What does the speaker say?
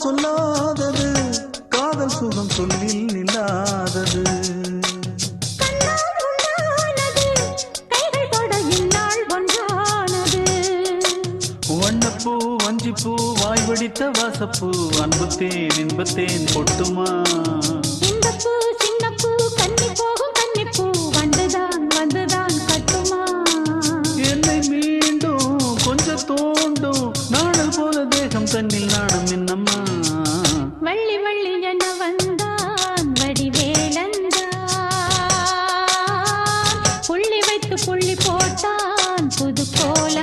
சொல்லாதது காதல் சுகம் சொல்லில் நில்லாதது வண்ணப்பூ வஞ்சிப்பூ வாய் வடித்த வாசப்பூ அன்புத்தேன் இன்பத்தேன் பொட்டுமா இந்த பூ சின்ன பூ கன்னி போகும் கன்னிப்பூ வந்துதான் வந்துதான் கட்டுமா என்னை மீண்டும் கொஞ்சம் தோண்டும் நாடல் போல தேகம் தன்னில் நாணம் என்னம்மா வள்ளி வள்ளி என வந்தான் வடிவேலந்தான் புள்ளி வைத்து புள்ளி போட்டான் புது கோலம்